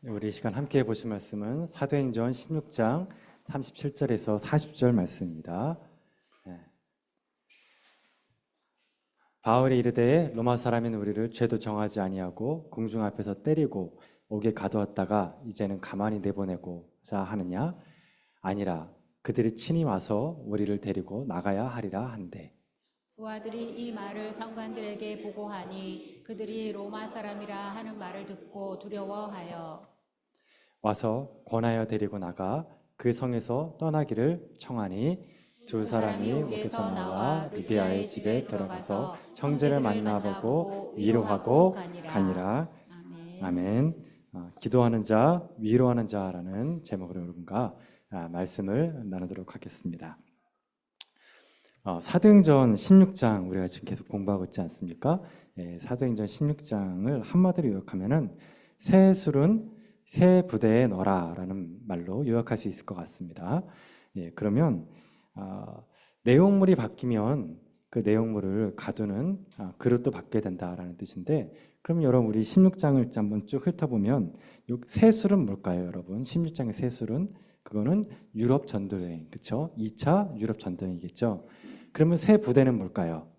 우리 이 시간 함께 보실 말씀은 사도행전 16장 37절에서 40절 말씀입니다. 바울이 이르되 로마 사람인 우리를 죄도 정하지 아니하고 공중 앞에서 때리고 옥에 가두었다가 이제는 가만히 내보내고자 하느냐? 아니라 그들이 친히 와서 우리를 데리고 나가야 하리라 한대. 부하들이 이 말을 상관들에게 보고하니 그들이 로마 사람이라 하는 말을 듣고 두려워하여 와서 권하여 데리고 나가 그 성에서 떠나기를 청하니 두 사람이 옥에서 나와 루디아의 집에 들어가서 형제를 만나보고 위로하고 가니라. 아멘. 기도하는 자, 위로하는 자라는 제목으로 여러분과 말씀을 나누도록 하겠습니다. 사도행전 16장 우리가 지금 계속 공부하고 있지 않습니까? 사도행전 16장을 한마디로 요약하면은 새 술은 새 부대에 넣어라 라는 말로 요약할 수 있을 것 같습니다. 그러면 내용물이 바뀌면 그 내용물을 가두는 그릇도 바뀌게 된다라는 뜻인데, 그럼 여러분 우리 16장을 한번 쭉 훑어보면 새 술은 뭘까요, 여러분? 16장의 새 술은 그거는 유럽 전도 여행, 그렇죠? 2차 유럽 전도 여행이겠죠. 그러면 새 부대는 뭘까요?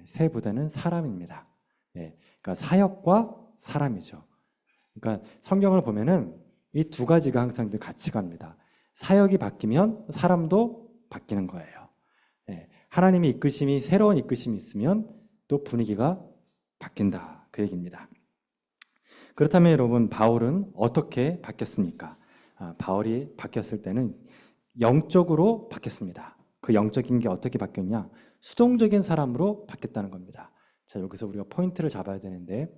새 부대는 사람입니다. 그러니까 사역과 사람이죠. 그러니까 성경을 보면은 이 두 가지가 항상 같이 갑니다. 사역이 바뀌면 사람도 바뀌는 거예요. 하나님의 이끄심이, 새로운 이끄심이 있으면 또 분위기가 바뀐다, 그 얘기입니다. 그렇다면 여러분, 바울은 어떻게 바뀌었습니까? 바울이 바뀌었을 때는 영적으로 바뀌었습니다. 그 영적인 게 어떻게 바뀌었냐? 수동적인 사람으로 바뀌었다는 겁니다. 자, 여기서 우리가 포인트를 잡아야 되는데,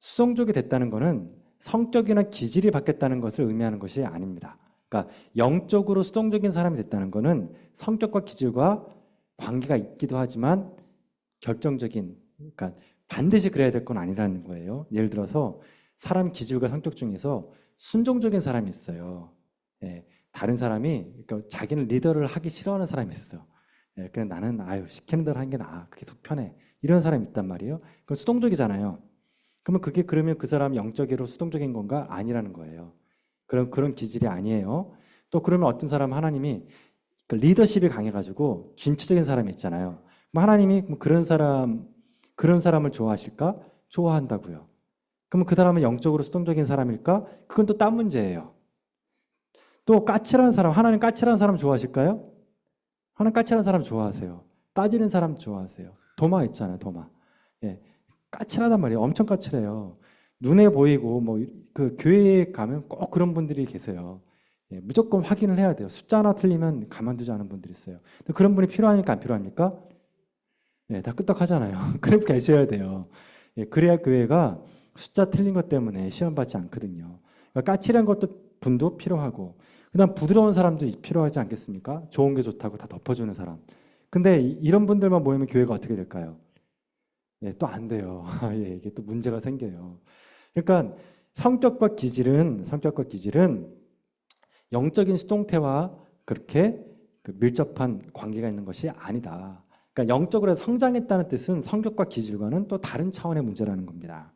수동적이 됐다는 것은 성격이나 기질이 바뀌었다는 것을 의미하는 것이 아닙니다. 그러니까 영적으로 수동적인 사람이 됐다는 것은 성격과 기질과 관계가 있기도 하지만 결정적인, 그러니까 반드시 그래야 될 건 아니라는 거예요. 예를 들어서 사람 기질과 성격 중에서 순종적인 사람이 있어요. 다른 사람이, 그러니까 자기는 리더를 하기 싫어하는 사람이 있어요. 그냥 나는 시키는 대로 하는 게 나아, 그게 속 편해, 이런 사람이 있단 말이에요. 그건 수동적이잖아요. 그러면 그 사람이 영적으로 수동적인 건가? 아니라는 거예요. 그런 기질이 아니에요. 또 그러면 어떤 사람, 하나님이 리더십이 강해가지고 진취적인 사람이 있잖아요. 하나님이 그런 사람을 좋아하실까? 좋아한다고요. 그러면 그 사람은 영적으로 수동적인 사람일까? 그건 또 딴 문제예요. 또 까칠한 사람, 하나님 까칠한 사람 좋아하실까요? 하나님 까칠한 사람 좋아하세요. 따지는 사람 좋아하세요. 도마 있잖아요, 도마. 까칠하단 말이에요. 엄청 까칠해요. 눈에 보이고 그 교회에 가면 꼭 그런 분들이 계세요. 무조건 확인을 해야 돼요. 숫자 하나 틀리면 가만두지 않은 분들이 있어요. 근데 그런 분이 필요하니까 안 필요합니까? 다 끄떡하잖아요. 그렇게 계셔야 돼요. 그래야 교회가 숫자 틀린 것 때문에 시험 받지 않거든요. 그러니까 까칠한 분도 필요하고, 그다음 부드러운 사람도 필요하지 않겠습니까? 좋은 게 좋다고 다 덮어주는 사람. 근데 이런 분들만 모이면 교회가 어떻게 될까요? 또 안 돼요. 이게 또 문제가 생겨요. 그러니까 성격과 기질은 영적인 수동태와 그렇게 밀접한 관계가 있는 것이 아니다. 그러니까 영적으로 성장했다는 뜻은 성격과 기질과는 또 다른 차원의 문제라는 겁니다.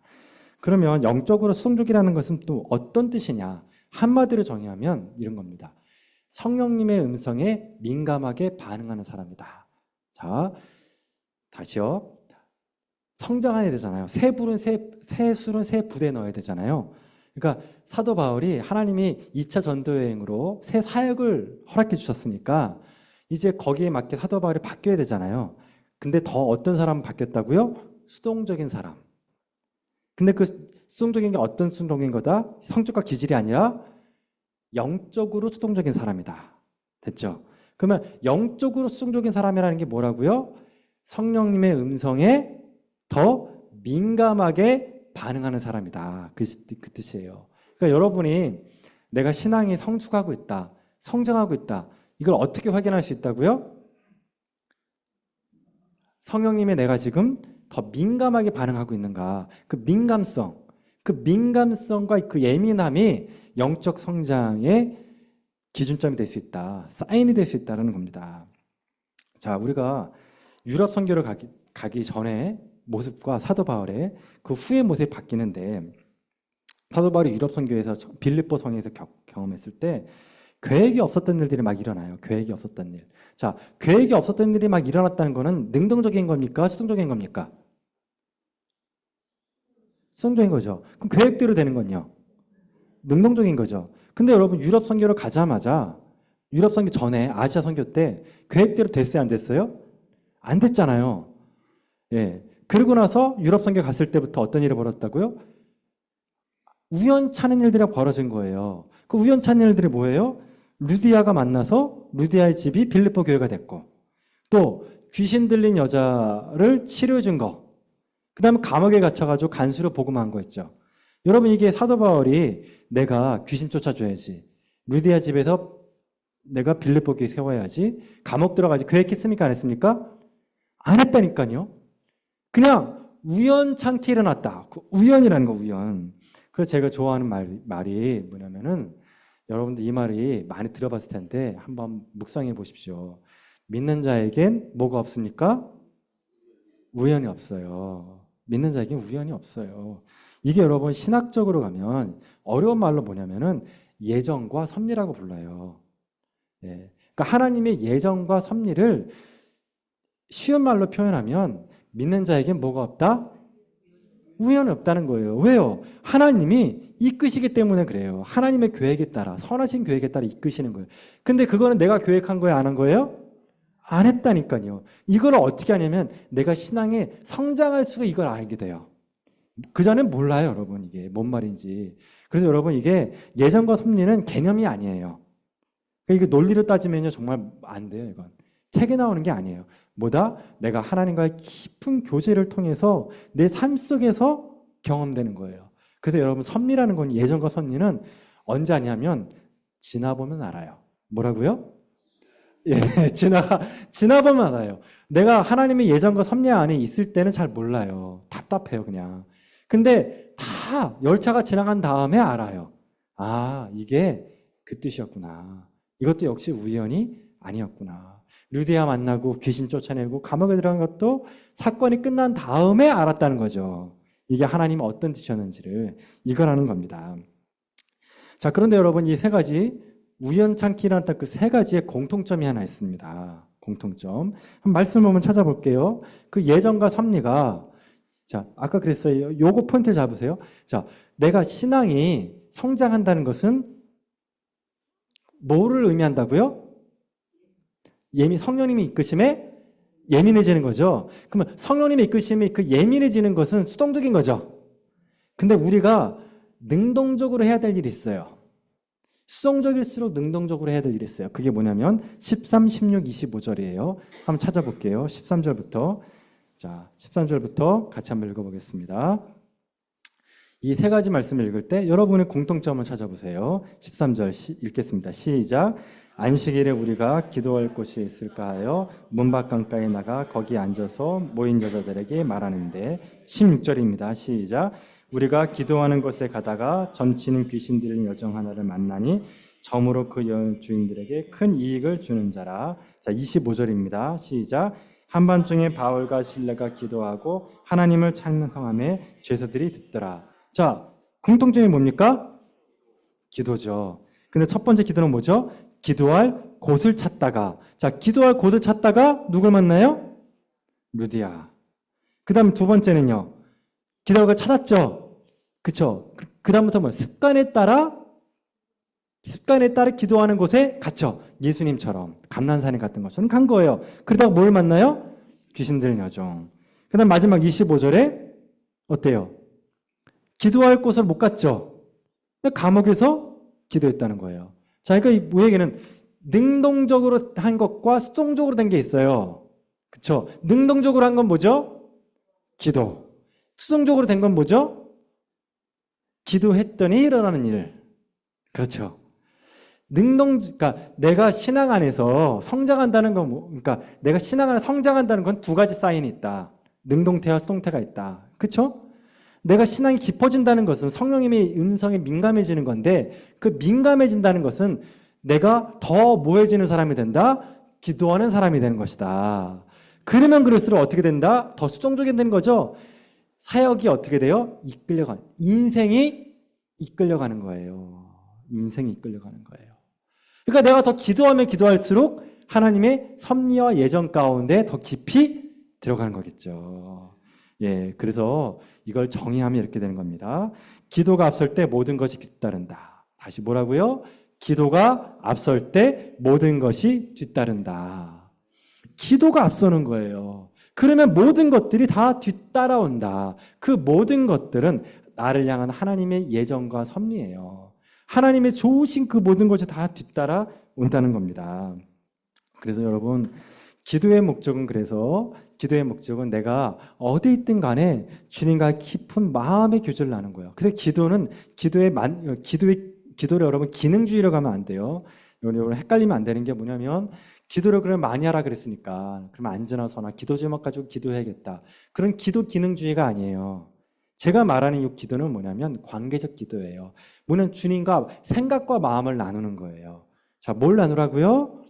그러면 영적으로 수동적이라는 것은 또 어떤 뜻이냐? 한마디로 정의하면 이런 겁니다. 성령님의 음성에 민감하게 반응하는 사람이다. 자, 다시요. 성장해야 되잖아요. 새 술은 새 부대에 넣어야 되잖아요. 그러니까 사도 바울이 하나님이 2차 전도 여행으로 새 사역을 허락해 주셨으니까 이제 거기에 맞게 사도 바울이 바뀌어야 되잖아요. 근데 더 어떤 사람 바뀌었다고요? 수동적인 사람. 근데 그 수동적인 게 어떤 수동적인 거다? 성격과 기질이 아니라 영적으로 수동적인 사람이다. 됐죠? 그러면 영적으로 수동적인 사람이라는 게 뭐라고요? 성령님의 음성에 더 민감하게 반응하는 사람이다. 그 뜻이에요. 그러니까 여러분이 내가 신앙이 성숙하고 있다, 성장하고 있다, 이걸 어떻게 확인할 수 있다고요? 성령님의 내가 지금 더 민감하게 반응하고 있는가. 그 민감성과 그 예민함이 영적 성장의 기준점이 될 수 있다, 사인이 될 수 있다는 겁니다. 자, 우리가 유럽 선교를 가기 전에 모습과 사도 바울의 그 후의 모습이 바뀌는데, 사도 바울이 유럽 선교에서 빌립보 성에서 경험했을 때 계획이 없었던 일들이 막 일어나요. 계획이 없었던 일. 자, 계획이 없었던 일이 막 일어났다는 거는 능동적인 겁니까? 수동적인 겁니까? 수동적인 거죠. 그럼 계획대로 되는 건요? 능동적인 거죠. 근데 여러분 유럽 선교를 가자마자 유럽 선교 전에 아시아 선교 때 계획대로 됐어요? 안 됐어요? 안 됐잖아요. 예. 그러고 나서 유럽 선교 갔을 때부터 어떤 일이 벌어졌다고요? 우연찮은 일들이 벌어진 거예요. 그 우연찮은 일들이 뭐예요? 루디아가 만나서 루디아의 집이 빌립보 교회가 됐고, 또 귀신 들린 여자를 치료해 준 거, 그 다음에 감옥에 갇혀가지고 간수로 복음한 거 있죠. 여러분, 이게 사도 바울이 내가 귀신 쫓아줘야지, 루디아 집에서 내가 빌립보 교회 세워야지, 감옥 들어가지 계획했습니까? 안 했습니까? 안 했다니까요. 그냥 우연찮게 일어났다. 그 우연이라는 거, 우연. 그래서 제가 좋아하는 말이 뭐냐면은, 여러분들 이 말이 많이 들어봤을 텐데 한번 묵상해 보십시오. 믿는 자에겐 뭐가 없습니까? 우연이 없어요. 믿는 자에겐 우연이 없어요. 이게 여러분 신학적으로 가면 어려운 말로 뭐냐면은 예정과 섭리라고 불러요. 예. 그러니까 하나님의 예정과 섭리를 쉬운 말로 표현하면 믿는 자에겐 뭐가 없다? 우연이 없다는 거예요. 왜요? 하나님이 이끄시기 때문에 그래요. 하나님의 계획에 따라, 선하신 계획에 따라 이끄시는 거예요. 근데 그거는 내가 계획한 거예요? 안 한 거예요? 안 했다니까요. 이걸 어떻게 하냐면 내가 신앙에 성장할수록 이걸 알게 돼요. 그전엔 몰라요, 여러분. 이게 뭔 말인지. 그래서 여러분, 이게 예정과 섭리는 개념이 아니에요. 그러니까 이게 논리로 따지면요 정말 안 돼요. 이건 책에 나오는 게 아니에요. 뭐다? 내가 하나님과의 깊은 교제를 통해서 내 삶 속에서 경험되는 거예요. 그래서 여러분, 섭리라는 건, 예정과 섭리는 언제 하냐면 지나보면 알아요. 뭐라고요? 예, 지나보면 알아요. 내가 하나님의 예정과 섭리 안에 있을 때는 잘 몰라요. 답답해요, 그냥. 근데 다 열차가 지나간 다음에 알아요. 아, 이게 그 뜻이었구나. 이것도 역시 우연이 아니었구나. 루디아 만나고 귀신 쫓아내고 감옥에 들어간 것도 사건이 끝난 다음에 알았다는 거죠. 이게 하나님이 어떤 뜻이었는지를 이거라는 겁니다. 자, 그런데 여러분, 이 세 가지 우연찮게 일어났던 그 세 가지의 공통점이 하나 있습니다. 공통점. 한 말씀을 한번 찾아볼게요. 그 예정과 섭리가, 자, 아까 그랬어요. 요거 포인트 잡으세요. 자, 내가 신앙이 성장한다는 것은 뭐를 의미한다고요? 성령님이 이끄심에 예민해지는 거죠. 그러면 성령님의 이끄심이 그 예민해지는 것은 수동적인 거죠. 근데 우리가 능동적으로 해야 될 일이 있어요. 수동적일수록 능동적으로 해야 될 일이 있어요. 그게 뭐냐면 13, 16, 25절이에요. 한번 찾아볼게요. 13절부터. 자, 13절부터 같이 한번 읽어보겠습니다. 이 세 가지 말씀을 읽을 때 여러분의 공통점을 찾아보세요. 13절 읽겠습니다. 시작. 안식일에 우리가 기도할 곳이 있을까 하여 문밖 강가에 나가 거기 앉아서 모인 여자들에게 말하는데, 16절입니다. 시작. 우리가 기도하는 곳에 가다가 점치는 귀신 들린 여정 하나를 만나니 점으로 그 주인들에게 큰 이익을 주는 자라. 자, 25절입니다. 시작. 한밤중에 바울과 실레가 기도하고 하나님을 찬송하며 죄수들이 듣더라. 자, 공통점이 뭡니까? 기도죠. 근데 첫 번째 기도는 뭐죠? 기도할 곳을 찾다가. 자, 기도할 곳을 찾다가 누굴 만나요? 루디아. 그 다음 두 번째는요, 기도할 곳을 찾았죠. 그쵸? 그 다음부터 뭐 습관에 따라 기도하는 곳에 갇혀. 예수님처럼 감난산에 갔던 것처럼 간 거예요. 그러다가 뭘 만나요? 귀신 들린 여종. 그 다음 마지막 25절에 어때요? 기도할 곳을 못 갔죠. 감옥에서 기도했다는 거예요. 자, 그러니까 우리에게는 능동적으로 한 것과 수동적으로 된 게 있어요. 그렇죠? 능동적으로 한 건 뭐죠? 기도. 수동적으로 된 건 뭐죠? 기도했더니 일어나는 일. 그렇죠? 그러니까 내가 신앙 안에서 성장한다는 건 그러니까 내가 신앙 안에 성장한다는 건 두 가지 사인이 있다. 능동태와 수동태가 있다. 그렇죠? 내가 신앙이 깊어진다는 것은 성령님의 음성에 민감해지는 건데, 그 민감해진다는 것은 내가 더 모해지는 사람이 된다. 기도하는 사람이 되는 것이다. 그러면 그럴수록 어떻게 된다? 더 수동적이 되는 거죠. 사역이 어떻게 돼요? 이끌려간. 인생이 이끌려가는 거예요. 인생이 이끌려가는 거예요. 그러니까 내가 더 기도하면 기도할수록 하나님의 섭리와 예정 가운데 더 깊이 들어가는 거겠죠. 예, 그래서 이걸 정의하면 이렇게 되는 겁니다. 기도가 앞설 때 모든 것이 뒤따른다. 다시 뭐라고요? 기도가 앞설 때 모든 것이 뒤따른다. 기도가 앞서는 거예요. 그러면 모든 것들이 다 뒤따라온다. 그 모든 것들은 나를 향한 하나님의 예정과 섭리예요. 하나님의 좋으신 그 모든 것이 다 뒤따라 온다는 겁니다. 그래서 여러분, 기도의 목적은 내가 어디 있든 간에 주님과 깊은 마음의 교제를 나누는 거예요. 그래서 기도를 여러분 기능주의라고 하면 안 돼요. 여러분 헷갈리면 안 되는 게 뭐냐면 기도를 그럼 많이 하라 그랬으니까 그럼 앉으나 서나 기도 제목 가지고 기도해야겠다. 그런 기도 기능주의가 아니에요. 제가 말하는 이 기도는 뭐냐면 관계적 기도예요. 뭐냐면 주님과 생각과 마음을 나누는 거예요. 자, 뭘 나누라고요?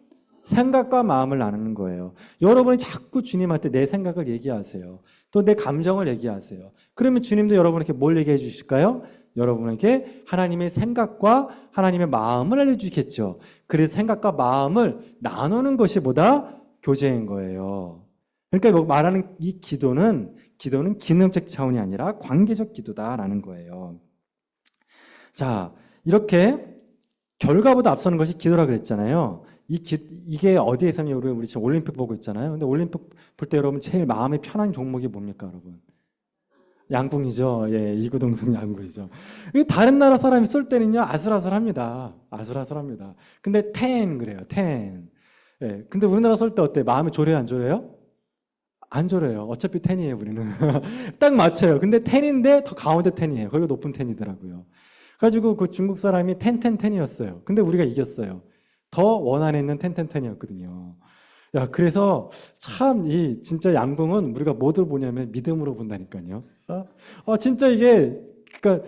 생각과 마음을 나누는 거예요. 여러분이 자꾸 주님한테 내 생각을 얘기하세요. 또 내 감정을 얘기하세요. 그러면 주님도 여러분에게 뭘 얘기해 주실까요? 여러분에게 하나님의 생각과 하나님의 마음을 알려주겠죠. 그래서 생각과 마음을 나누는 것이 보다 교제인 거예요. 그러니까 말하는 이 기도는 기능적 차원이 아니라 관계적 기도다라는 거예요. 자, 이렇게 결과보다 앞서는 것이 기도라 그랬잖아요. 이게 어디에 있으면 우리 지금 올림픽 보고 있잖아요. 근데 올림픽 볼 때 여러분 제일 마음이 편한 종목이 뭡니까, 여러분? 양궁이죠. 예, 이구동성 양궁이죠. 다른 나라 사람이 쏠 때는요, 아슬아슬합니다. 아슬아슬합니다. 근데 그래요. 예, 근데 우리나라 쏠 때 어때? 마음이 졸여요, 안 졸여요? 안 졸여요. 어차피 텐이에요, 우리는. 딱 맞춰요. 근데 텐인데 더 가운데 텐이에요. 거기가 높은 텐이더라고요. 그래가지고 그 중국 사람이 텐이었어요. 근데 우리가 이겼어요. 더 원안에 있는 텐이었거든요. 야, 그래서 참 진짜 양궁은 우리가 뭐들 보냐면 믿음으로 본다니까요. 진짜 이게 그러니까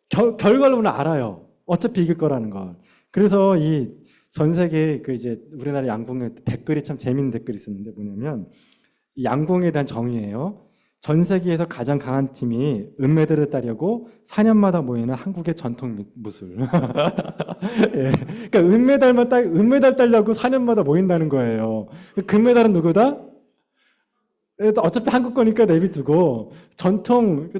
결과를 우리는 알아요. 어차피 이길 거라는 걸. 그래서 전 세계 이제 우리나라 양궁의 댓글이 참 재밌는 댓글이 있었는데 뭐냐면 이 양궁에 대한 정의예요. 전 세계에서 가장 강한 팀이 은메달을 따려고 4년마다 모이는 한국의 전통 무술. 예. 그러니까 은메달 따려고 4년마다 모인다는 거예요. 금메달은 누구다? 어차피 한국 거니까 내비두고 전통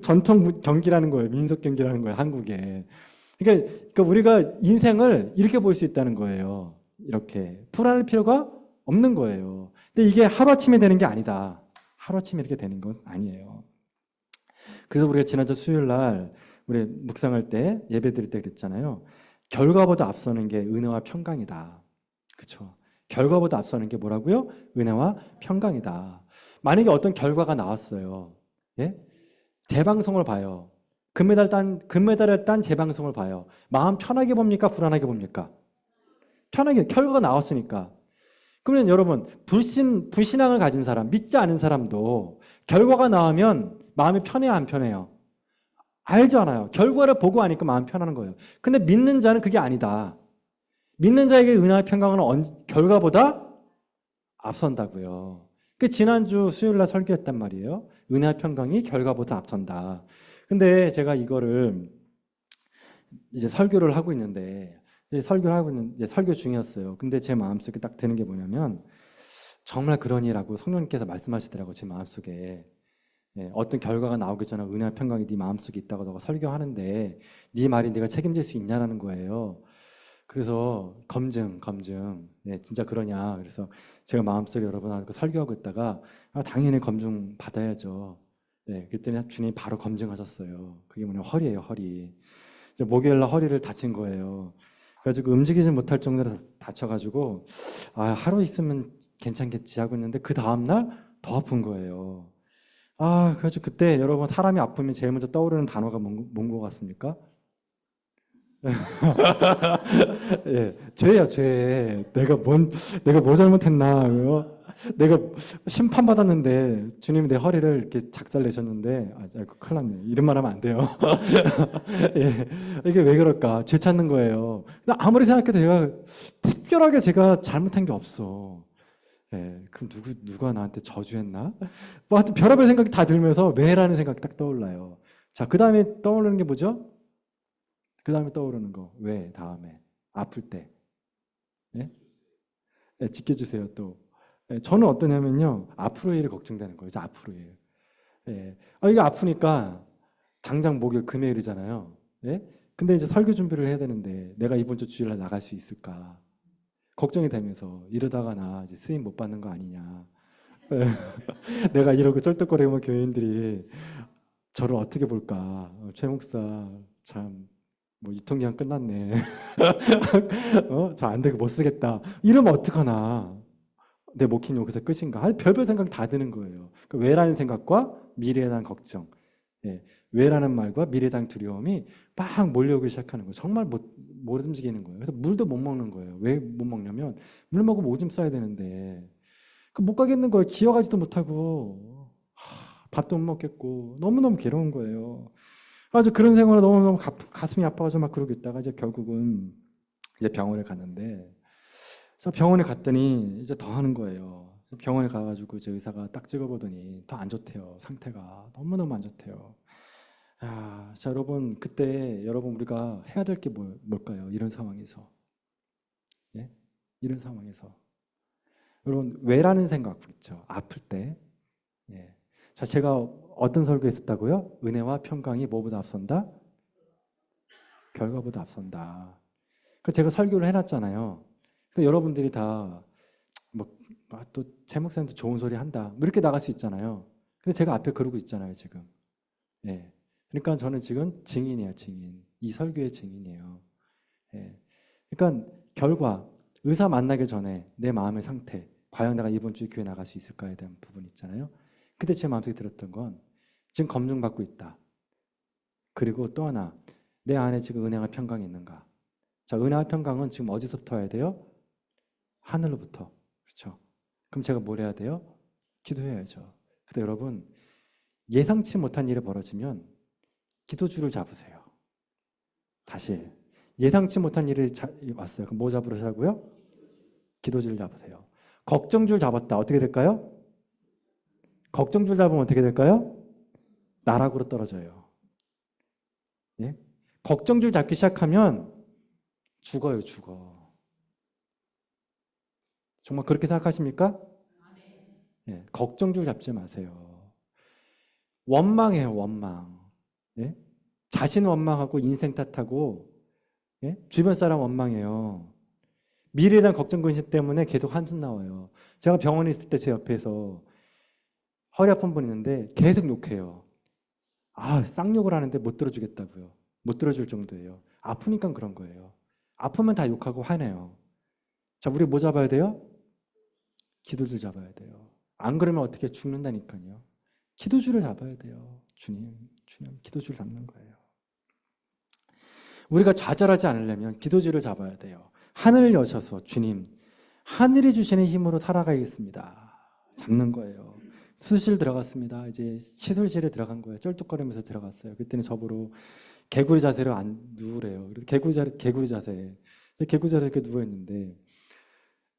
경기라는 거예요. 민속 경기라는 거예요. 한국에. 그러니까 우리가 인생을 이렇게 볼 수 있다는 거예요. 이렇게 불안할 필요가 없는 거예요. 근데 이게 하루아침에 되는 게 아니다. 하루아침에 이렇게 되는 건 아니에요. 그래서 우리가 지난주 수요일 날 우리 묵상할 때 예배 드릴 때 그랬잖아요. 결과보다 앞서는 게 은혜와 평강이다. 그렇죠? 결과보다 앞서는 게 뭐라고요? 은혜와 평강이다. 만약에 어떤 결과가 나왔어요. 예? 재방송을 봐요. 금메달을 딴 재방송을 봐요. 마음 편하게 봅니까? 불안하게 봅니까? 편하게. 결과가 나왔으니까. 그러면 여러분, 불신앙을 가진 사람, 믿지 않은 사람도 결과가 나오면 마음이 편해요, 안 편해요? 알지 않아요. 결과를 보고 아니까 마음 편하는 거예요. 근데 믿는 자는 그게 아니다. 믿는 자에게 은혜와 평강은 결과보다 앞선다고요. 그 지난주 수요일 날 설교했단 말이에요. 은혜와 평강이 결과보다 앞선다. 근데 제가 이거를 이제 설교를 하고 있는데 설교 중이었어요. 근데 제 마음속에 딱 드는 게 뭐냐면 정말 그러니라고 성령님께서 말씀하시더라고요. 제 마음속에. 예, 어떤 결과가 나오기 전에 은혜와 평강이 네 마음속에 있다고 너가 설교하는데 네 말이 네가 책임질 수 있냐라는 거예요. 그래서 검증. 네, 진짜 그러냐. 그래서 제가 마음속에 여러분 설교하고 있다가 당연히 검증 받아야죠. 네, 그랬더니 주님이 바로 검증하셨어요. 그게 뭐냐면 허리예요, 허리. 목요일 날 허리를 다친 거예요. 그래가지고 움직이지 못할 정도로 다쳐가지고 하루 있으면 괜찮겠지 하고 있는데 그 다음날 더 아픈 거예요. 그래가지고 그때 여러분 사람이 아프면 제일 먼저 떠오르는 단어가 뭔 것 같습니까? 예, 죄야, 죄. 내가 뭐 잘못했나? 내가 심판받았는데 주님이 내 허리를 이렇게 작살내셨는데 큰일 났네. 이런 말 하면 안 돼요. 예, 이게 왜 그럴까? 죄 찾는 거예요. 근데 아무리 생각해도 특별하게 제가 잘못한 게 없어. 예, 그럼 누가 나한테 저주했나? 뭐 하여튼 별의별 생각이 다 들면서 왜라는 생각이 딱 떠올라요. 자, 그 다음에 떠오르는 게 뭐죠? 그 다음에 떠오르는 거. 왜? 다음에. 아플 때. 예? 예, 지켜주세요, 또. 예, 저는 어떠냐면요. 앞으로의 일이 걱정되는 거예요. 이제 앞으로의 일. 예. 이게 아프니까 당장 목요일, 금요일이잖아요. 예? 근데 이제 설교 준비를 해야 되는데 내가 이번 주 주일날 나갈 수 있을까? 걱정이 되면서 이러다가 나 이제 쓰임 못 받는 거 아니냐. 예. 내가 이러고 쩔뚝거리면 교인들이 저를 어떻게 볼까? 최 목사 참 뭐 유통기한 끝났네. 저 안 되고 못 쓰겠다. 이러면 어떡하나? 내 목회는 여기서 끝인가? 별별 생각 다 드는 거예요. 그 왜라는 생각과 미래에 대한 걱정, 예, 왜라는 말과 미래에 대한 두려움이 막 몰려오기 시작하는 거예요. 정말 못 움직이는 거예요. 그래서 물도 못 먹는 거예요. 왜 못 먹냐면 물 먹으면 오줌 싸야 되는데 그 못 가겠는 거예요. 기어가지도 못하고 밥도 못 먹겠고 너무너무 괴로운 거예요. 아주 그런 생활을 너무너무 가슴이 아파가지고 막 그러고 있다가 이제 결국은 이제 병원에 갔는데 그래서 병원에 갔더니 이제 더 하는 거예요. 그래서 병원에 가가지고 이제 의사가 딱 찍어보더니 더 안 좋대요. 상태가 너무너무 안 좋대요. 자 여러분 그때 여러분 우리가 해야 될 게 뭘까요? 이런 상황에서 예? 이런 상황에서 여러분 왜라는 생각 있죠. 아플 때 예. 자 제가 어떤 설교했었다고요? 은혜와 평강이 뭐보다 앞선다? 결과보다 앞선다. 그 제가 설교를 해놨잖아요. 근데 여러분들이 다 또 최 목사님도 좋은 소리 한다. 뭐 이렇게 나갈 수 있잖아요. 근데 제가 앞에 그러고 있잖아요, 지금. 예. 그러니까 저는 지금 증인이에요, 증인. 이 설교의 증인이에요. 예. 그러니까 결과, 의사 만나기 전에 내 마음의 상태, 과연 내가 이번 주에 교회 나갈 수 있을까에 대한 부분 있잖아요. 그때 제 마음속에 들었던 건 지금 검증받고 있다. 그리고 또 하나, 내 안에 지금 은혜와 평강이 있는가? 자, 은혜와 평강은 지금 어디서부터 와야 돼요? 하늘로부터. 그렇죠? 그럼 제가 뭘 해야 돼요? 기도해야죠. 근데 여러분, 예상치 못한 일이 벌어지면 기도줄을 잡으세요. 다시. 예상치 못한 일이 왔어요. 그럼 뭐 잡으라고요? 기도줄 잡으세요. 걱정줄 잡았다. 어떻게 될까요? 걱정줄 잡으면 어떻게 될까요? 나락으로 떨어져요. 예? 걱정줄 잡기 시작하면 죽어요, 죽어. 정말 그렇게 생각하십니까? 예, 걱정줄 잡지 마세요. 원망해요, 원망. 예? 자신 원망하고 인생 탓하고 예? 주변 사람 원망해요. 미래에 대한 걱정 근심 때문에 계속 한숨 나와요. 제가 병원에 있을 때 제 옆에서 허리 아픈 분 있는데 계속 욕해요. 쌍욕을 하는데 못 들어주겠다고요. 못 들어줄 정도예요. 아프니까 그런 거예요. 아프면 다 욕하고 화내요. 자, 우리 뭐 잡아야 돼요? 기도줄 잡아야 돼요. 안 그러면 어떻게 죽는다니까요. 기도줄을 잡아야 돼요. 주님, 기도줄 잡는 거예요. 우리가 좌절하지 않으려면 기도줄을 잡아야 돼요. 하늘을 여셔서 주님, 하늘이 주시는 힘으로 살아가겠습니다. 잡는 거예요. 수실 들어갔습니다. 이제 시술실에 들어간 거예요. 쩔뚝거리면서 들어갔어요. 그때는 저보러 개구리 자세로 안 누우래요. 개구리 자세. 개구리 자세 이렇게 누워 있는데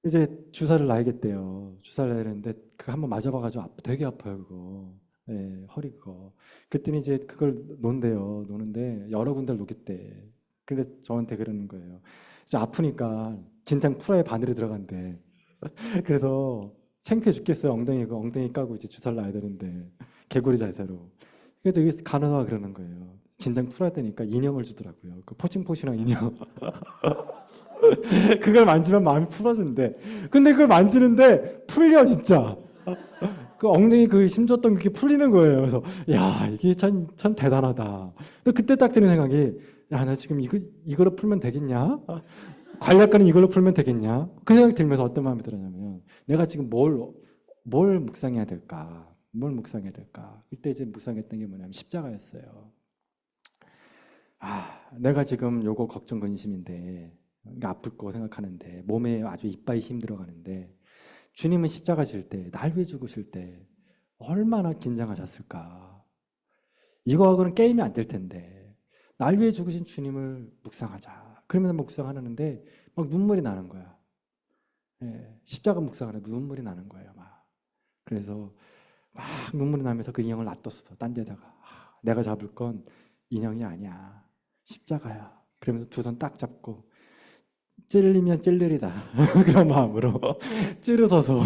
이제 주사를 놔야겠대요. 주사를 놔야 되는데 그거 한번 맞아봐가지고 되게 아파요 그거. 예, 허리 그거. 그랬더니 이제 그걸 논대요. 노는데 여러 군데를 놓겠대. 근데 저한테 그러는 거예요. 이제 아프니까 진창 프라에 바늘이 들어간대. 그래서 창피해 죽겠어요. 엉덩이 까고 이제 주사를 놔야 되는데 개구리 자세로. 그래서 여기 간호사가 그러는 거예요. 긴장 풀어야 되니까 인형을 주더라고요. 그 포칭포칭한 인형. 그걸 만지면 마음이 풀어진대. 근데 그걸 만지는데 풀려 진짜. 그 엉덩이 그 힘줬던 게 풀리는 거예요. 그래서 야 이게 참 대단하다. 근데 그때 딱 드는 생각이 야 나 지금 이걸로 풀면 되겠냐? 관략가는 이걸로 풀면 되겠냐? 그 생각이 들면서 어떤 마음이 들었냐면 내가 지금 뭘 묵상해야 될까? 뭘 묵상해야 될까? 이때 이제 묵상했던 게 뭐냐면 십자가였어요. 내가 지금 요거 걱정 근심인데 아플 거 생각하는데 몸에 아주 이빠이 힘들어가는데 주님은 십자가 질 때, 날 위해 죽으실 때 얼마나 긴장하셨을까? 이거하고는 게임이 안 될 텐데 날 위해 죽으신 주님을 묵상하자. 그러면 묵상하는데 막 눈물이 나는 거야. 예, 십자가 묵상하는데 눈물이 나는 거예요. 막. 그래서 막 눈물이 나면서 그 인형을 놔뒀어. 딴 데다가. 내가 잡을 건 인형이 아니야. 십자가야. 그러면서 두 손 딱 잡고 찔리면 찔리리다 그런 마음으로 찌르서서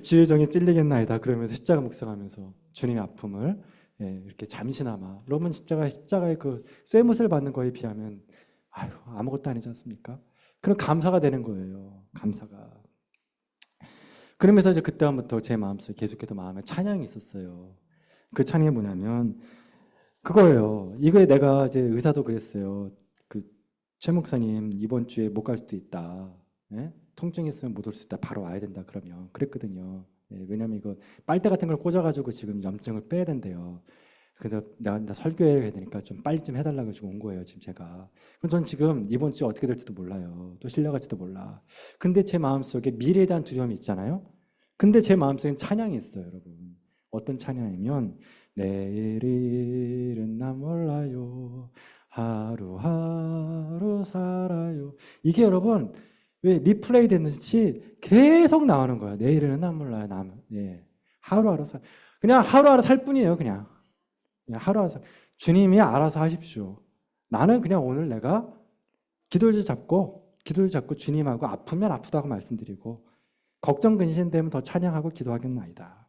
주의 종이 찔리겠나이다 그러면서 십자가 묵상하면서 주님의 아픔을 이렇게 잠시나마 여러분 십자가의 그 쇠못을 받는 거에 비하면 아유 아무것도 아니지 않습니까? 그런 감사가 되는 거예요. 감사가. 그러면서 이제 그때부터 제 마음속에 계속해서 마음에 찬양이 있었어요. 그 찬양이 뭐냐면 그거예요. 이거에 내가 이제 의사도 그랬어요. 그 최 목사님 이번 주에 못 갈 수도 있다. 예? 통증이 있으면 못 올 수 있다. 바로 와야 된다. 그러면 그랬거든요. 왜냐면 이거 빨대 같은 걸 꽂아가지고 지금 염증을 빼야 된대요. 그래서 나 설교해야 되니까 좀 빨리 좀 해달라고 지금 온 거예요. 지금 제가. 그럼 전 지금 이번 주 어떻게 될지도 몰라요. 또 실려갈지도 몰라. 근데 제 마음속에 미래에 대한 두려움이 있잖아요. 근데 제 마음속엔 찬양이 있어요, 여러분. 어떤 찬양이면 내일 일은 나 몰라요. 하루하루 살아요. 이게 여러분 왜 리플레이 됐는지 계속 나오는 거예요. 내일은 나 몰라요. 하루하루 살. 그냥 하루하루 살 뿐이에요. 그냥 하루하루 살. 주님이 알아서 하십시오. 나는 그냥 오늘 내가 기도를 잡고 주님하고 아프면 아프다고 말씀드리고 걱정 근심되면 더 찬양하고 기도하겠나이다.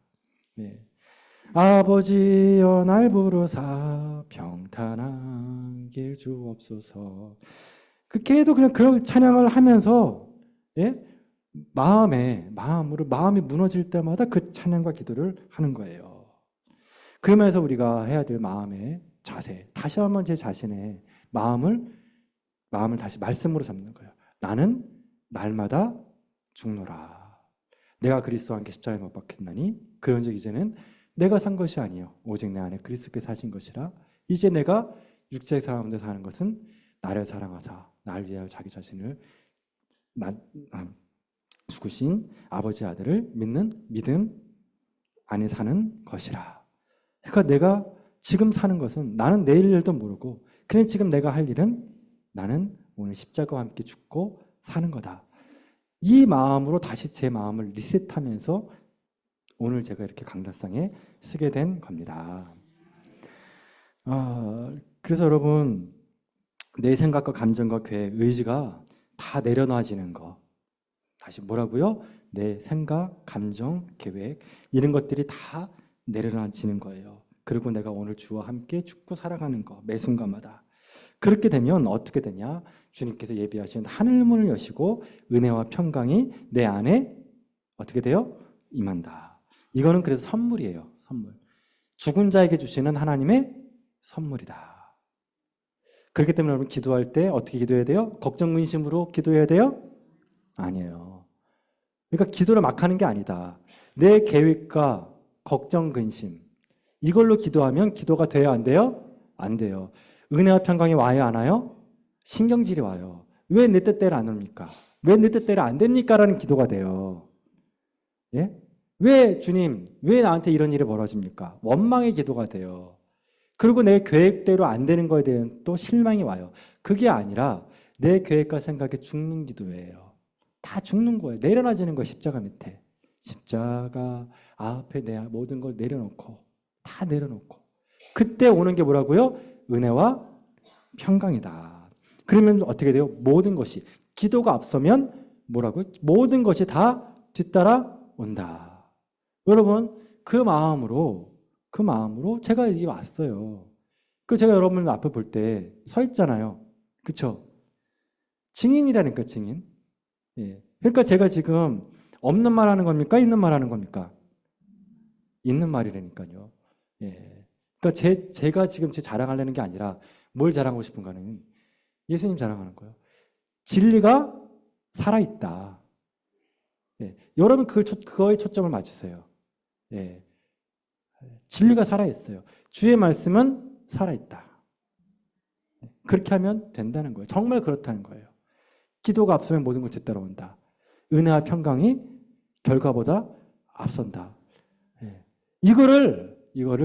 아버지여 날 부르사 평탄한 길 주옵소서. 계속 그냥 그런 찬양을 하면서 마음이 무너질 때마다 그 찬양과 기도를 하는 거예요. 그러면서 우리가 해야 될 마음의 자세, 다시 한번 제 자신의 마음을 다시 말씀으로 잡는 거예요. 나는 날마다 죽노라. 내가 그리스도와 함께 십자가에 못 박혔나니 그런즉 이제는 내가 산 것이 아니요 오직 내 안에 그리스도께서 사신 것이라. 이제 내가 육체의 사람들 사는 것은 나를 사랑하사 나를 위하여 자기 자신을 죽으신 아버지 아들을 믿는 믿음 안에 사는 것이라. 그러니까 내가 지금 사는 것은 나는 내일 일도 모르고 그냥 지금 내가 할 일은 나는 오늘 십자가와 함께 죽고 사는 거다. 이 마음으로 다시 제 마음을 리셋하면서 오늘 제가 이렇게 강단상에 쓰게 된 겁니다. 그래서 여러분 내 생각과 감정과 계획, 의지가 다 내려놔지는 거. 다시 뭐라고요? 내 생각, 감정, 계획 이런 것들이 다 내려놔지는 거예요. 그리고 내가 오늘 주와 함께 죽고 살아가는 거 매 순간마다. 그렇게 되면 어떻게 되냐? 주님께서 예비하신 하늘문을 여시고 은혜와 평강이 내 안에 어떻게 돼요? 임한다. 이거는 그래서 선물이에요. 선물. 죽은 자에게 주시는 하나님의 선물이다. 그렇기 때문에 여러분 기도할 때 어떻게 기도해야 돼요? 걱정 근심으로 기도해야 돼요? 아니에요. 그러니까 기도를 막 하는 게 아니다. 내 계획과 걱정 근심 이걸로 기도하면 기도가 돼요? 안 돼요? 안 돼요. 은혜와 평강이 와요? 안 와요? 신경질이 와요. 왜 내 뜻대로 안 옵니까? 왜 내 뜻대로 안 됩니까? 라는 기도가 돼요. 예? 왜 주님, 왜 나한테 이런 일이 벌어집니까? 원망의 기도가 돼요. 그리고 내 계획대로 안 되는 거에 대한 또 실망이 와요. 그게 아니라 내 계획과 생각에 죽는 기도예요. 다 죽는 거예요. 내려놔지는 거예요. 십자가 밑에. 십자가 앞에 내 모든 걸 내려놓고 다 내려놓고 그때 오는 게 뭐라고요? 은혜와 평강이다. 그러면 어떻게 돼요? 모든 것이 기도가 앞서면 뭐라고요? 모든 것이 다 뒤따라 온다. 여러분 그 마음으로 제가 여기 왔어요. 그 제가 여러분 앞에 볼 때 서 있잖아요. 그렇죠? 증인이라니까 증인. 그러니까 제가 지금 없는 말 하는 겁니까? 있는 말 하는 겁니까? 있는 말이라니까요. 그러니까 제가 지금 제 자랑하려는 게 아니라 뭘 자랑하고 싶은가는 예수님 자랑하는 거예요. 진리가 살아있다. 여러분 그거에 초점을 맞추세요. 진리가 살아있어요. 주의 말씀은 살아있다. 그렇게 하면 된다는 거예요. 정말 그렇다는 거예요. 기도가 앞서면 모든 것이 뒤따라온다. 은혜와 평강이 결과보다 앞선다. 이거를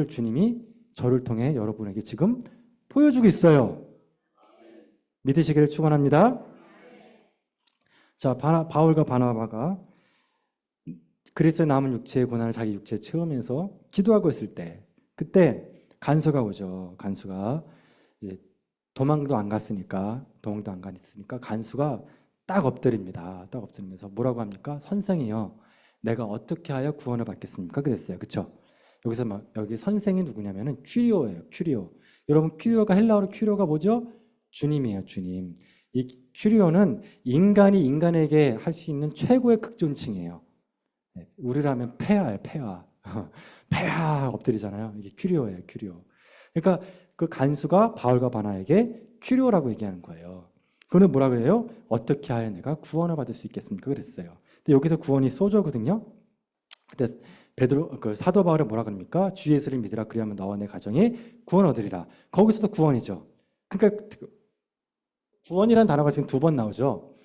주님이 저를 통해 여러분에게 지금 보여주고 있어요. 믿으시기를 축원합니다. 자, 바울과 바나바가 그리스도의 남은 육체의 고난을 자기 육체에 채우면서 기도하고 있을 때 그때 간수가 오죠. 간수가 이제 도망도 안 갔으니까 간수가 딱 엎드립니다. 딱 엎드리면서 뭐라고 합니까? 선생이요, 내가 어떻게 하여 구원을 받겠습니까? 그랬어요. 그렇죠? 여기서 여기 선생이 누구냐면은 큐리오예요. 큐리오. 여러분, 큐리오가 헬라어로 큐리오가 뭐죠? 주님이에요. 주님. 이 큐리오는 인간이 인간에게 할 수 있는 최고의 극존칭이에요. 우리라면 폐하예요. 폐하. 폐하 엎드리잖아요. 이게 큐리오예요. 큐리오. 그러니까 그 간수가 바울과 바나에게 큐리오라고 얘기하는 거예요. 그는 뭐라 그래요? 어떻게 하여 내가 구원을 받을 수 있겠습니까? 그랬어요. 근데 여기서 구원이 소저거든요. 근데 사도 바울은 뭐라 그럽니까? 주 예수를 믿으라, 그리하면 너와 내 가정이 구원 얻으리라. 거기서도 구원이죠. 그러니까 구원이라는 단어가 지금 2번 나오죠.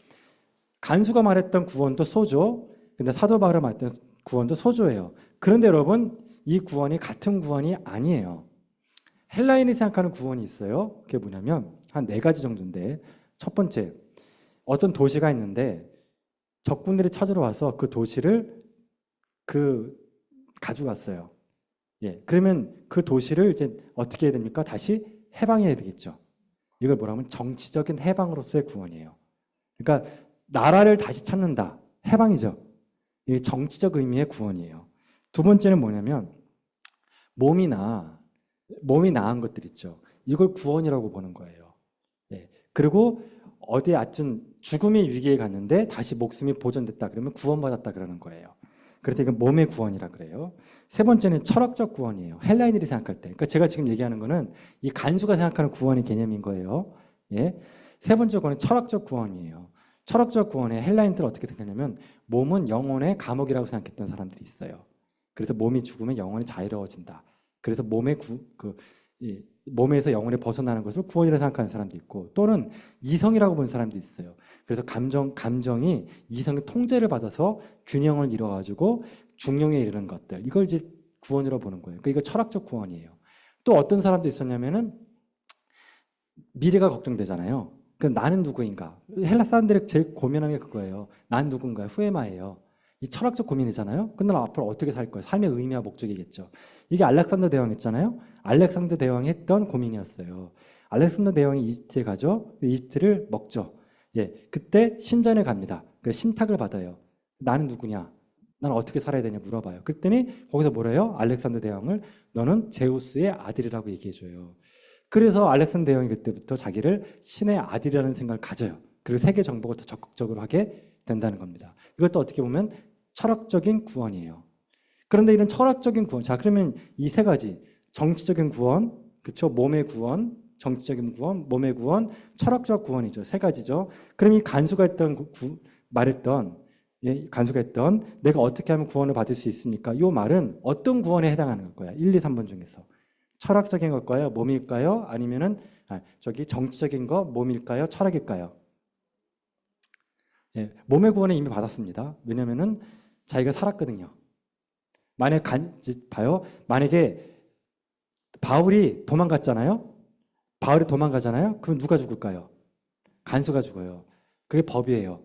간수가 말했던 구원도 소조, 근데 사도 바울이 말했던 구원도 소조예요. 그런데 여러분, 이 구원이 같은 구원이 아니에요. 헬라인이 생각하는 구원이 있어요. 그게 뭐냐면 한 4가지 정도인데, 첫 번째, 어떤 도시가 있는데 적군들이 찾으러 와서 그 도시를 가져갔어요. 예, 그러면 그 도시를 이제 어떻게 해야 됩니까? 다시 해방해야 되겠죠. 이걸 뭐라 하면 정치적인 해방으로서의 구원이에요. 그러니까 나라를 다시 찾는다. 해방이죠. 이게 정치적 의미의 구원이에요. 2번째는 뭐냐면 몸이 나은 것들 있죠. 이걸 구원이라고 보는 거예요. 예. 그리고 어디에 하여튼 죽음의 위기에 갔는데 다시 목숨이 보존됐다 그러면 구원받았다 그러는 거예요. 그래서 이건 몸의 구원이라 그래요. 3번째는 철학적 구원이에요. 헬라인들이 생각할 때. 그러니까 제가 지금 얘기하는 거는 이 간수가 생각하는 구원의 개념인 거예요. 예. 3번째 구원은 철학적 구원이에요. 철학적 구원에 헬라인들은 어떻게 생각하냐면 몸은 영혼의 감옥이라고 생각했던 사람들이 있어요. 그래서 몸이 죽으면 영혼이 자유로워진다. 그래서 몸에서 영혼이 벗어나는 것을 구원이라고 생각하는 사람도 있고, 또는 이성이라고 보는 사람도 있어요. 그래서 감정이 이성의 통제를 받아서 균형을 이뤄가지고 중용에 이르는 것들, 이걸 이제 구원이라고 보는 거예요. 그러니까 이거 철학적 구원이에요. 또 어떤 사람도 있었냐면은 미래가 걱정되잖아요. 그러니까 나는 누구인가? 헬라 사람들이 제일 고민하는 게 그거예요. 난 누군가? 후에마예요. 이 철학적 고민이잖아요. 근데 나 앞으로 어떻게 살 거예요? 삶의 의미와 목적이겠죠. 이게 알렉산더 대왕 있잖아요. 알렉산더 대왕이 했던 고민이었어요. 알렉산더 대왕이 이집트에 가죠. 이집트를 먹죠. 예, 그때 신전에 갑니다. 그 신탁을 받아요. 나는 누구냐? 나는 어떻게 살아야 되냐 물어봐요. 그랬더니 거기서 뭐래요? 알렉산더 대왕을 너는 제우스의 아들이라고 얘기해줘요. 그래서 알렉산더 대왕이 그때부터 자기를 신의 아들이라는 생각을 가져요. 그리고 세계 정복을 더 적극적으로 하게 된다는 겁니다. 이것도 어떻게 보면 철학적인 구원이에요. 그런데 이런 철학적인 구원, 자 그러면 이 3가지, 정치적인 구원, 그렇죠? 몸의 구원, 정치적인 구원, 몸의 구원, 철학적 구원이죠. 3가지죠. 그럼 이 간수가 했던 내가 어떻게 하면 구원을 받을 수 있습니까? 이 말은 어떤 구원에 해당하는 거야? 1, 2, 3번 중에서 철학적인 걸까요? 몸일까요? 아니면은 정치적인 거 몸일까요? 철학일까요? 예, 몸의 구원은 이미 받았습니다. 왜냐면은 자기가 살았거든요. 만약에 바울이 도망가잖아요. 그럼 누가 죽을까요? 간수가 죽어요. 그게 법이에요.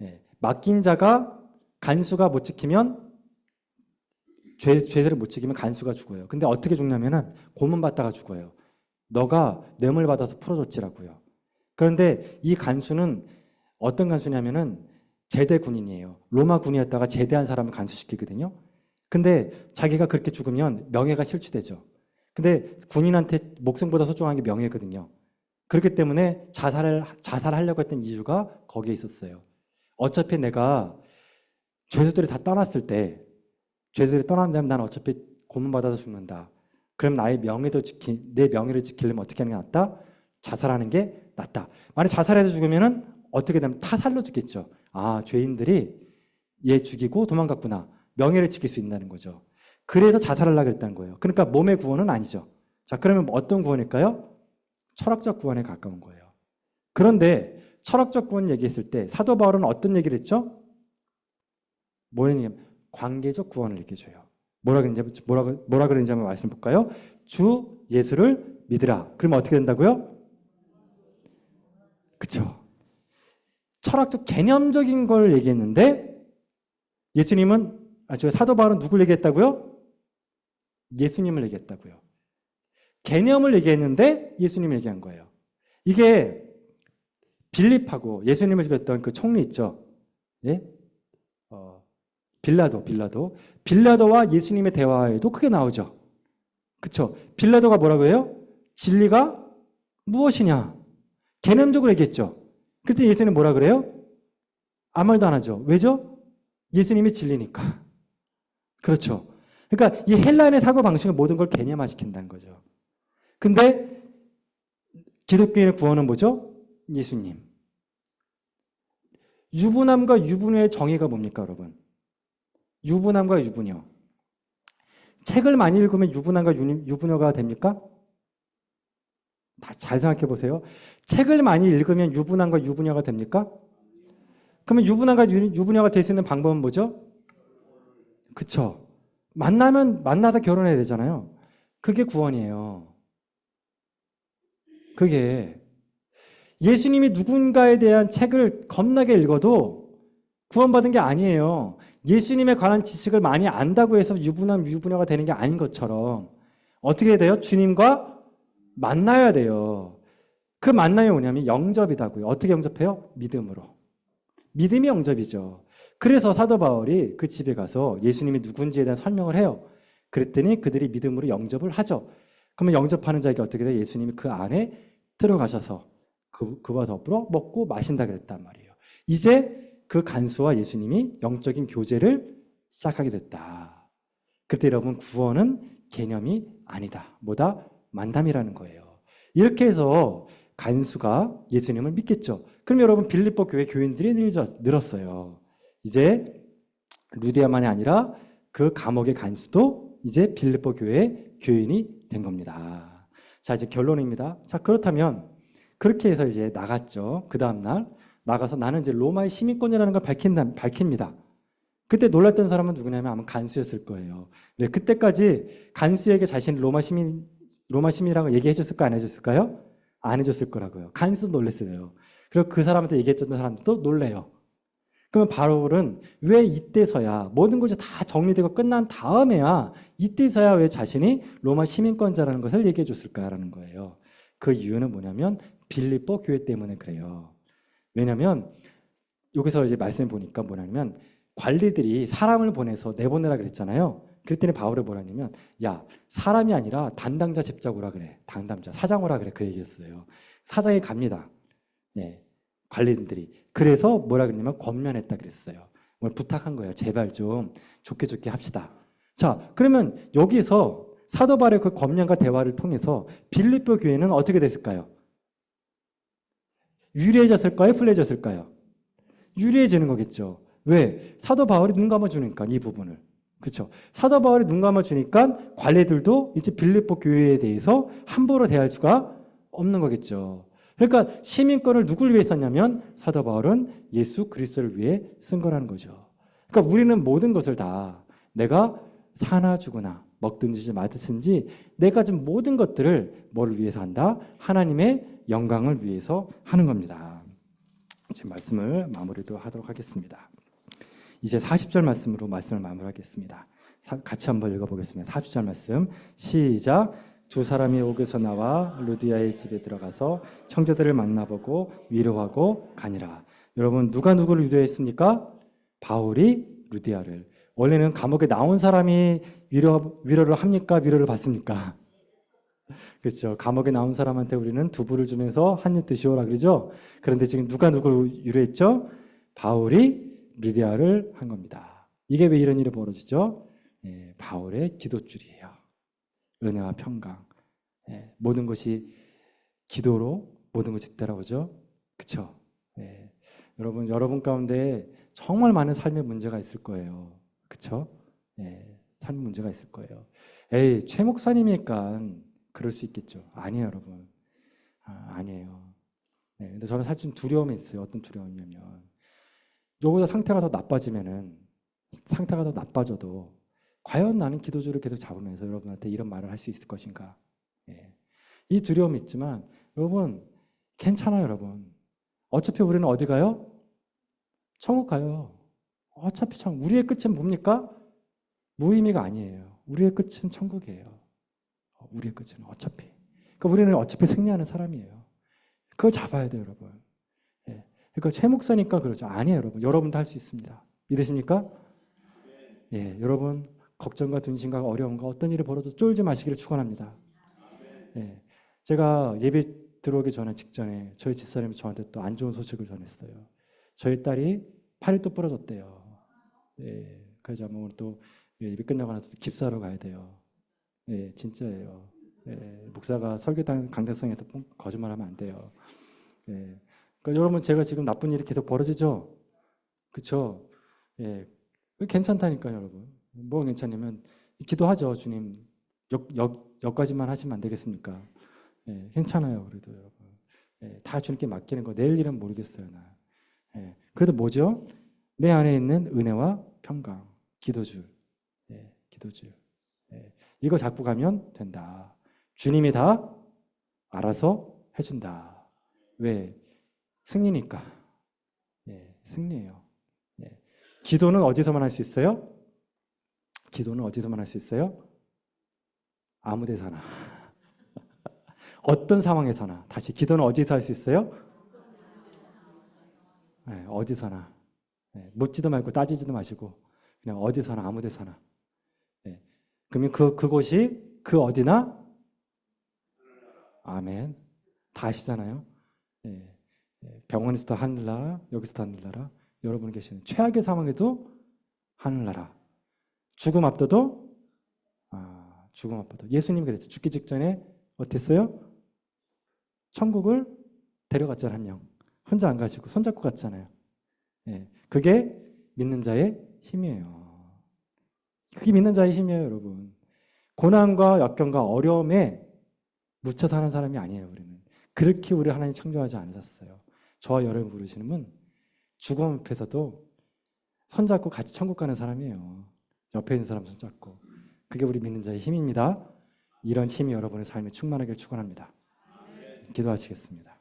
예, 맡긴 자가 간수가 못 지키면 죄를 못 지키면 간수가 죽어요. 근데 어떻게 죽냐면은 고문받다가 죽어요. 너가 뇌물 받아서 풀어줬지라고요. 그런데 이 간수는 어떤 간수냐면은 제대 군인이에요. 로마 군이었다가 제대한 사람을 간수시키거든요. 근데 자기가 그렇게 죽으면 명예가 실추되죠. 근데 군인한테 목숨보다 소중한 게 명예거든요. 그렇기 때문에 자살하려고 했던 이유가 거기에 있었어요. 어차피 내가 죄수들이 다 떠났을 때, 죄수들이 떠난다면 난 어차피 고문받아서 죽는다. 그럼 내 명예를 지키려면 어떻게 하는 게 낫다? 자살하는 게 낫다. 만약 자살해서 죽으면은 어떻게 되면 타살로 죽겠죠. 아, 죄인들이 얘 죽이고 도망갔구나. 명예를 지킬 수 있다는 거죠. 그래서 자살하려고 했다는 거예요. 그러니까 몸의 구원은 아니죠. 자, 그러면 어떤 구원일까요? 철학적 구원에 가까운 거예요. 그런데 철학적 구원 얘기했을 때 사도 바울은 어떤 얘기를 했죠? 뭐냐면 관계적 구원을 얘기해줘요. 뭐라 그랬는지 한번 말씀 볼까요? 주 예수를 믿으라. 그러면 어떻게 된다고요? 그렇죠. 철학적 개념적인 걸 얘기했는데 사도 바울은 누굴 얘기했다고요? 예수님을 얘기했다고요. 개념을 얘기했는데 예수님을 얘기한 거예요. 이게 빌립하고 예수님을 죽였던 그 총리 있죠. 예? 빌라도와 예수님의 대화에도 크게 나오죠. 그쵸? 빌라도가 뭐라고 해요? 진리가 무엇이냐? 개념적으로 얘기했죠. 그때 예수님 뭐라 그래요? 아무 말도 안 하죠. 왜죠? 예수님이 진리니까. 그렇죠. 그러니까 이 헬라인의 사고방식은 모든 걸 개념화시킨다는 거죠. 근데 기독교인의 구원은 뭐죠? 예수님. 유부남과 유부녀의 정의가 뭡니까, 여러분? 유부남과 유부녀. 책을 많이 읽으면 유부남과 유부녀가 됩니까? 다 잘 생각해 보세요. 책을 많이 읽으면 유부남과 유부녀가 됩니까? 그러면 유부남과 유부녀가 될 수 있는 방법은 뭐죠? 그쵸. 만나서 결혼해야 되잖아요. 그게 구원이에요. 그게 예수님이 누군가에 대한 책을 겁나게 읽어도 구원받은 게 아니에요. 예수님에 관한 지식을 많이 안다고 해서 유부남, 유부녀가 되는 게 아닌 것처럼 어떻게 해야 돼요? 주님과 만나야 돼요. 그 만남이 뭐냐면 영접이다고요. 어떻게 영접해요? 믿음으로. 믿음이 영접이죠. 그래서 사도 바울이 그 집에 가서 예수님이 누군지에 대한 설명을 해요. 그랬더니 그들이 믿음으로 영접을 하죠. 그러면 영접하는 자에게 어떻게 돼요? 예수님이 그 안에 들어가셔서 그와 더불어 먹고 마신다 그랬단 말이에요. 이제 그 간수와 예수님이 영적인 교제를 시작하게 됐다. 그때 여러분 구원은 개념이 아니다. 뭐다? 만남이라는 거예요. 이렇게 해서 간수가 예수님을 믿겠죠. 그럼 여러분 빌립보 교회 교인들이 늘었어요. 이제 루디아만이 아니라 그 감옥의 간수도 이제 빌립보 교회 교인이 된 겁니다. 자, 이제 결론입니다. 자, 그렇다면 그렇게 해서 이제 나갔죠. 그 다음날 나가서 나는 이제 로마의 시민권이라는 걸 밝힙니다. 그때 놀랐던 사람은 누구냐면 아마 간수였을 거예요. 네, 그때까지 간수에게 자신이 로마 시민이라고 얘기해 줬을까 안 해줬을까요? 안 해줬을 거라고요. 간수도 놀랐어요. 그리고 그 사람한테 얘기해줬던 사람들도 놀래요. 그러면 바울은 왜 이때서야 모든 것이 다 정리되고 끝난 다음에야 이때서야 왜 자신이 로마 시민권자라는 것을 얘기해 줬을까라는 거예요. 그 이유는 뭐냐면 빌립보 교회 때문에 그래요. 왜냐하면 여기서 이제 말씀 보니까 뭐냐면 관리들이 사람을 보내서 내보내라 그랬잖아요. 그랬더니 바울이 뭐라냐면 야 사람이 아니라 담당자 집자고 오라 그래. 담당자 사장 오라 그래. 그 얘기했어요. 사장이 갑니다. 네, 관리들이. 그래서 뭐라 그랬냐면 권면했다 그랬어요. 뭘 부탁한 거예요. 제발 좀 좋게 합시다. 자, 그러면 여기서 사도 바울의 그 권면과 대화를 통해서 빌립보 교회는 어떻게 됐을까요? 유리해졌을까요? 풀려졌을까요? 유리해지는 거겠죠. 왜? 사도 바울이 눈 감아주니까 이 부분을. 그렇죠. 사도 바울이 눈 감아주니까 관리들도 이제 빌립보 교회에 대해서 함부로 대할 수가 없는 거겠죠. 그러니까 시민권을 누굴 위해 썼냐면 사도 바울은 예수 그리스도를 위해 쓴 거라는 거죠. 그러니까 우리는 모든 것을 다 내가 사나 죽으나 먹든지 마든지 내가 준 모든 것들을 뭐를 위해서 한다? 하나님의 영광을 위해서 하는 겁니다. 이제 말씀을 마무리도 하도록 하겠습니다. 이제 40절 말씀으로 말씀을 마무리하겠습니다. 같이 한번 읽어보겠습니다. 40절 말씀 시작. 두 사람이 옥에서 나와 루디아의 집에 들어가서 형제들을 만나보고 위로하고 가니라. 여러분 누가 누구를 위로했습니까? 바울이 루디아를. 원래는 감옥에 나온 사람이 위로를 합니까? 위로를 받습니까? 그렇죠. 감옥에 나온 사람한테 우리는 두부를 주면서 한 입 드시오라 그러죠. 그런데 지금 누가 누구를 위로했죠? 바울이 루디아를 한 겁니다. 이게 왜 이런 일이 벌어지죠? 바울의 기도줄이에요. 은혜와 평강. 모든 것이 기도로 모든 것이 따라오죠. 그렇죠? 여러분 가운데 정말 많은 삶의 문제가 있을 거예요. 그렇죠? 삶의 문제가 있을 거예요. 에이, 최 목사님이니까 그럴 수 있겠죠. 아니에요, 여러분. 아니에요. 근데 저는 사실 두려움이 있어요. 어떤 두려움이냐면 여기서 상태가 더 나빠져도 과연 나는 기도주를 계속 잡으면서 여러분한테 이런 말을 할 수 있을 것인가? 이 두려움이 있지만 여러분 괜찮아요, 여러분. 어차피 우리는 어디 가요? 천국 가요. 어차피 우리의 끝은 뭡니까? 무의미가 아니에요. 우리의 끝은 천국이에요. 우리의 끝은 어차피. 그러니까 우리는 어차피 승리하는 사람이에요. 그걸 잡아야 돼요, 여러분. 예. 그러니까 최 목사니까 그러죠. 아니에요, 여러분. 여러분도 할 수 있습니다. 믿으십니까? 예, 여러분 걱정과 근심과 어려움과 어떤 일이 벌어도 쫄지 마시기를 축원합니다. 예, 제가 예배 들어오기 전에 직전에 저희 집사람이 저한테 또 안 좋은 소식을 전했어요. 저희 딸이 팔이 또 부러졌대요. 예, 그래서 뭐 또 예배 끝나고 나서 깁스하러 가야 돼요. 예, 진짜예요. 예, 목사가 설교당 강대성에서 거짓말하면 안 돼요. 예, 그러니까 여러분 제가 지금 나쁜 일이 계속 벌어지죠, 그렇죠? 예, 괜찮다니까요, 여러분. 뭐가 괜찮냐면 기도하죠, 주님. 여기까지만 하시면 안 되겠습니까? 예, 괜찮아요, 그래도 여러분. 예, 다 주님께 맡기는 거. 내일 일은 모르겠어요, 나. 예, 그래도 뭐죠? 내 안에 있는 은혜와 평강, 기도줄, 예, 기도줄. 예, 이거 잡고 가면 된다. 주님이 다 알아서 해준다. 왜? 승리니까. 예, 승리예요. 예. 기도는 어디서만 할 수 있어요? 기도는 어디서만 할 수 있어요? 아무 데서나. 어떤 상황에서나. 다시 기도는 어디서 할 수 있어요? 네, 어디서나. 네, 묻지도 말고 따지지도 마시고 그냥 어디서나 아무 데서나. 네. 그러면 그곳이 그 어디나 아멘. 다 아시잖아요. 네. 병원에서도 하늘나라, 여기서도 하늘나라. 여러분 계시는 최악의 상황에도 하늘나라. 죽음 앞도도 죽음 앞도도. 예수님이 그랬죠. 죽기 직전에 어땠어요? 천국을 데려갔잖아요, 한 명. 혼자 안 가시고 손잡고 갔잖아요. 예, 그게 믿는 자의 힘이에요. 그게 믿는 자의 힘이에요, 여러분. 고난과 역경과 어려움에 묻혀 사는 사람이 아니에요, 우리는. 그렇게 우리 하나님 창조하지 않으셨어요. 저와 여러분 부르시는 분 죽음 앞에서도 손잡고 같이 천국 가는 사람이에요. 옆에 있는 사람 손잡고. 그게 우리 믿는 자의 힘입니다. 이런 힘이 여러분의 삶에 충만하길 축원합니다. 기도하시겠습니다.